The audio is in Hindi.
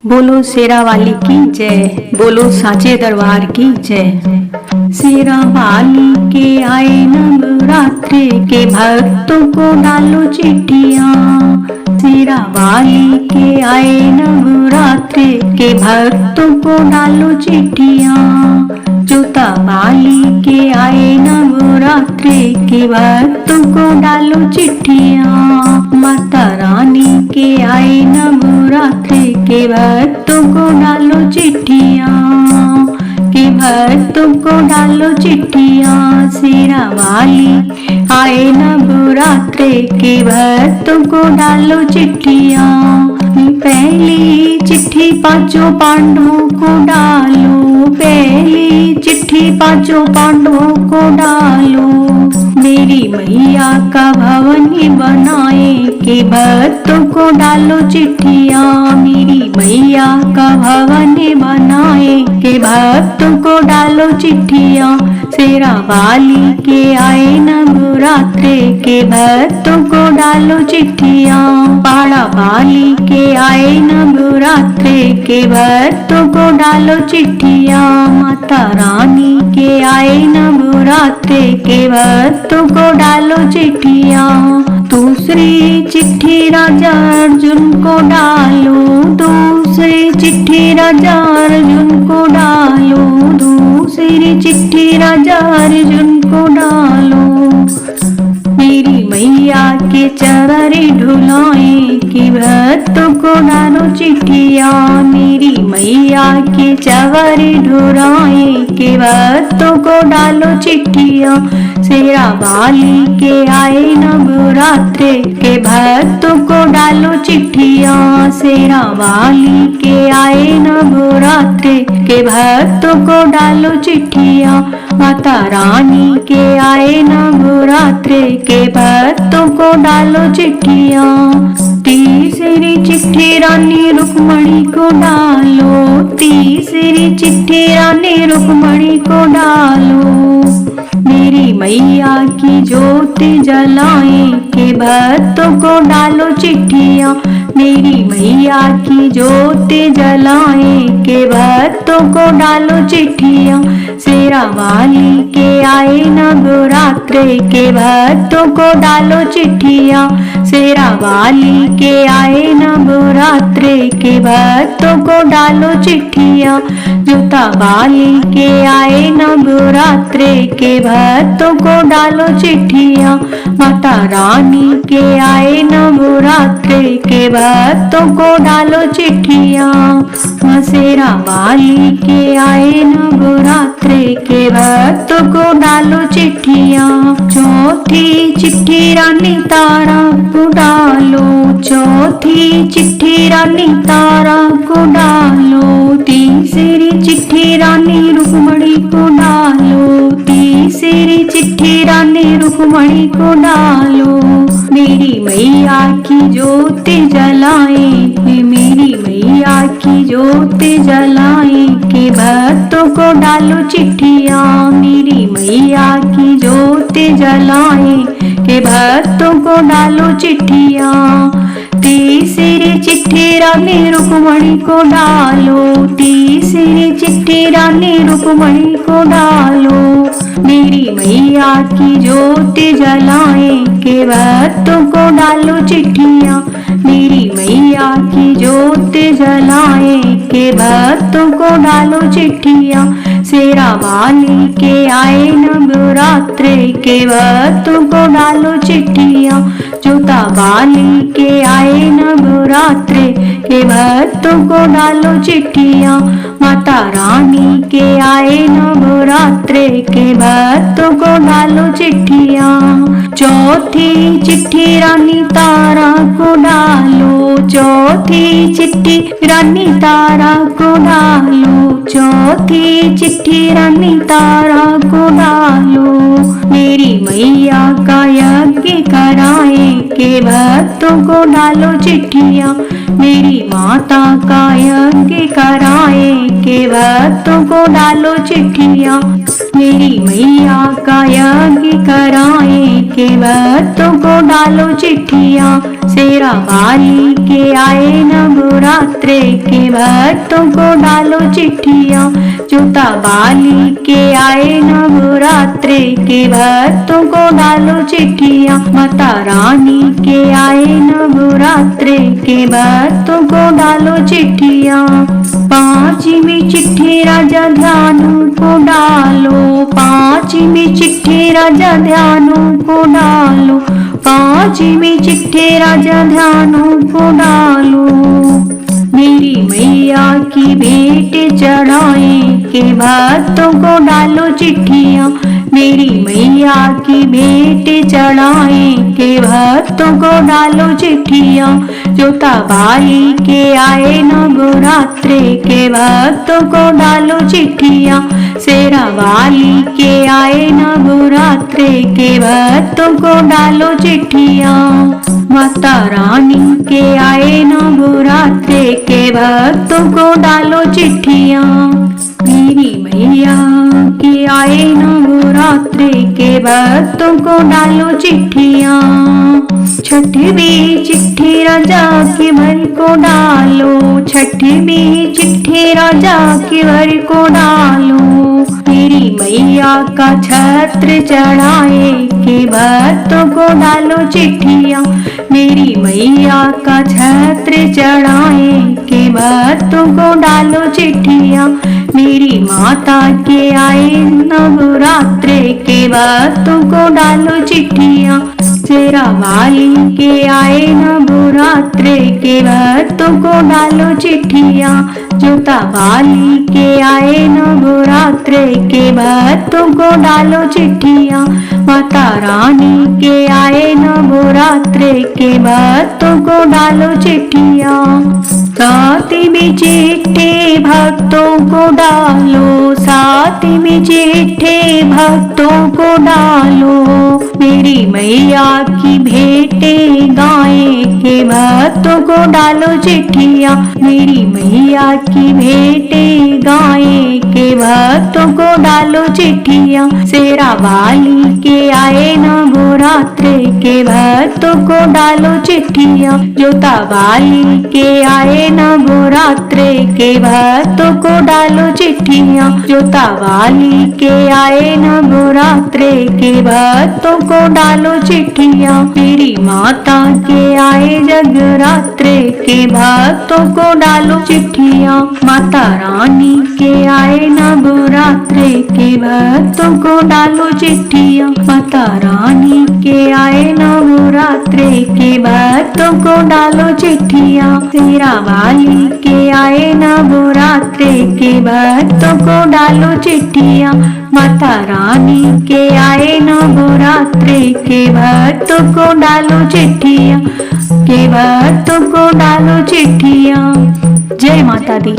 बोलो शेरा वाली की जय, बोलो साचे दरबार की जय। शेरा वाली के आए नवरात्रे के भक्तों को डालो चिट्ठियाँ। शेरा वाली के आए नवरात्रे के भक्तों को डालो चिट्ठियाँ। जोता वाली के आए नवरात्रे के भक्तों को डालो चिट्ठियाँ। माता रानी के आए नवरात्रे के भक्तों को डालो चिट्ठियाँ, के भक्तों को डालो चिट्ठियाँ। शेरा वाली आए नवरात्रे के भक्तों को डालो चिट्ठियाँ। पहली चिट्ठी पांचों पांडवों को डालो, पहली चिट्ठी पांचों पांडवों को डालो। मेरी मैया का भवन बनाए के भक्तों को डालो चिट्ठियाँ। मेरी मैया का भवन बनाए के भक्तों को डालो चिट्ठियाँ। शेरा वाली के आए नवरात्रे के भक्तों को डालो चिट्ठियाँ। पहाड़ा वाली के आए नवरात्रे के भक्तों को डालो चिट्ठियाँ। माता रानी के आए नवरात्रे के भक्तों को डालो चिट्ठियाँ। दूसरी चिट्ठी राजा अर्जुन को डालो, दूसरी चिट्ठी राजा अर्जुन को डालो, दूसरी चिट्ठी राजा अर्जुन को डालो। मेरी मैया के चररे ढुलाए के भक्तों को डालो चिट्ठियाँ। मेरी मैया के चवरे ढुलाए के भक्तों को डालो चिट्ठियाँ। शेरा वाली के आए नवरात्रे के भक्तों को डालो चिट्ठियाँ। शेरा वाली के आए नवरात्रे के भक्तों को डालो चिट्ठियाँ। माता रानी के आए नवरात्रे के भक्तों को डालो चिट्ठियाँ। तीसरी चिट्ठी रानी रुक्मणी को डालो, तीसरी चिट्ठी रानी रुक्मणी को डालो। मेरी मैया की ज्योति जलाए के भक्तों को डालो चिट्ठियाँ। मेरी मैया की ज्योति जलाए के भक्तों को डालो चिट्ठियाँ। शेरा वाली के आए नवरात्रे के भक्तों को डालो चिट्ठियाँ। शेरा वाली के आए नवरात्रे के भक्तों को डालो चिट्ठियाँ। जोता वाली के आए नवरात्रे के भक्तों को डालो चिट्ठियाँ। माता रानी के आए नवरात्रे के भक्तों को डालो चिट्ठियाँ। शेरा वाली के आए नवरात्रे के भक्तों को डालो चिट्ठियाँ। चौथी चिट्ठी रानी तारा को डालो, चौथी चिट्ठी रानी तारा को डालो। तीसरी चिट्ठी रानी रुक्मणी को डालो, तीसरी चिट्ठी रानी रुक्मणी को डालो। मेरी मैया की ज्योति जलाए, मेरी मैया की ज्योति जलाए के भक्तों को डालो चिट्ठियाँ। मेरी मैया की ज्योति जलाए के भक्तों को डालो चिट्ठियाँ। तीसरी चिट्ठी रानी रुक्मणी को डालो, तीसरी चिट्ठी रानी रुक्मणी को डालो। मेरी मैया की ज्योति जलाए के भक्तों को डालो चिट्ठियाँ। मेरी मैया की ज्योति जलाए के भक्तों को डालो चिट्ठियाँ। शेरा वाली के आए नवरात्रे के भक्तों को डालो चिट्ठियाँ। जोता वाली के आए नवरात्रे के भक्तों को डालो चिट्ठियाँ। माता रानी के आए नवरात्रे के भक्तों को डालो चिट्ठियाँ। चौथी चिट्ठी रानी तारा को डालो, चौथी चिट्ठी रानी तारा को डालो, चौथी चिट्ठी रानी तारा को डालो। मेरी मैया का यज्ञ कराए के भक्तों को डालो चिट्ठियाँ। मेरी माता का यज्ञ कराए के भक्तों को डालो चिट्ठियाँ। मेरी मैया का यज्ञ कराए के भक्तों को डालो चिट्ठियाँ। शेरा वाली के आए नवरात्रे के भक्तों को डालो चिट्ठियाँ। जोता वाली के आए नवरात्रे के भक्तों को डालो चिट्ठियाँ। माता रानी के आए नवरात्रे के भक्तों को डालो चिट्ठियाँ। पांचवी चिट्ठी राजा ध्यानु को डालो, पांचवी चिट्ठी राजा ध्यानु को डालो, पांचवी चिट्ठी राजा ध्यानु को डालो। मेरी मैया की भेंट चढ़ाए के भक्तों को डालो चिट्ठियाँ। मेरी मैया की भेंट चढ़ाए के भक्तों को डालो चिट्ठियाँ। जोता वाली के आए नवरात्रे के भक्तों को डालो चिट्ठियाँ। शेरा वाली के आए नवरात्रे के भक्तों को डालो चिट्ठियाँ। माता रानी के आए नवरात्रे के भक्तों को डालो चिट्ठियाँ। मेरी मैया के आए नवरात्रे के भक्तों को डालो चिट्ठियाँ। छठवीं चिट्ठी राजा के भर को डालो, छठवीं चिट्ठी राजा के भर को डालो। मेरी मैया का छत्र चढ़ाए के भक्तों को डालो चिट्ठियाँ। मेरी मैया का छत्र चढ़ाए के भक्तों को डालो चिट्ठियाँ। मेरी माता के आए नवरात्रे के भक्तों को डालो चिट्ठियाँ। शेरा वाली के आए नवरात्रे के भक्तों को डालो चिट्ठियाँ। जोता वाली के आए नवरात्रे के भक्तों को डालो चिट्ठियाँ। माता रानी के आए नवरात्रे के भक्तों को डालो चिट्ठियाँ। सातवीं चिट्ठी भक्तों को डालो, सातवीं चिट्ठी भक्तों को डालो। मेरी मैया की भेंटे गाए के भक्तों को डालो चिट्ठियाँ। मेरी मैया की भेंटे गाए के भक्तों को डालो चिट्ठियाँ। शेरा वाली के आए नवरात्रे के भक्तों को डालो चिट्ठियाँ। जोता वाली के आए नवरात्रे के भक्तों को डालो चिट्ठियाँ। जोता वाली के आए नवरात्रे के भक्तों को डालो चिट्ठियाँ। मेरी माता के आए जगरात्रे के भक्तों को डालो चिट्ठियाँ। माता रानी के आए नवरात्रे के भक्तों को डालो चिट्ठियाँ। माता रानी के आए नवरात्रे के भक्तों को डालो चिट्ठियाँ। शेरा वाली के आए नवरात्रे के भक्तों को डालो चिट्ठियाँ। माता रानी के आए नवरात्रे के भक्तों को डालो चिट्ठियाँ, के भक्तों को डालो चिट्ठियाँ। जय माता दी।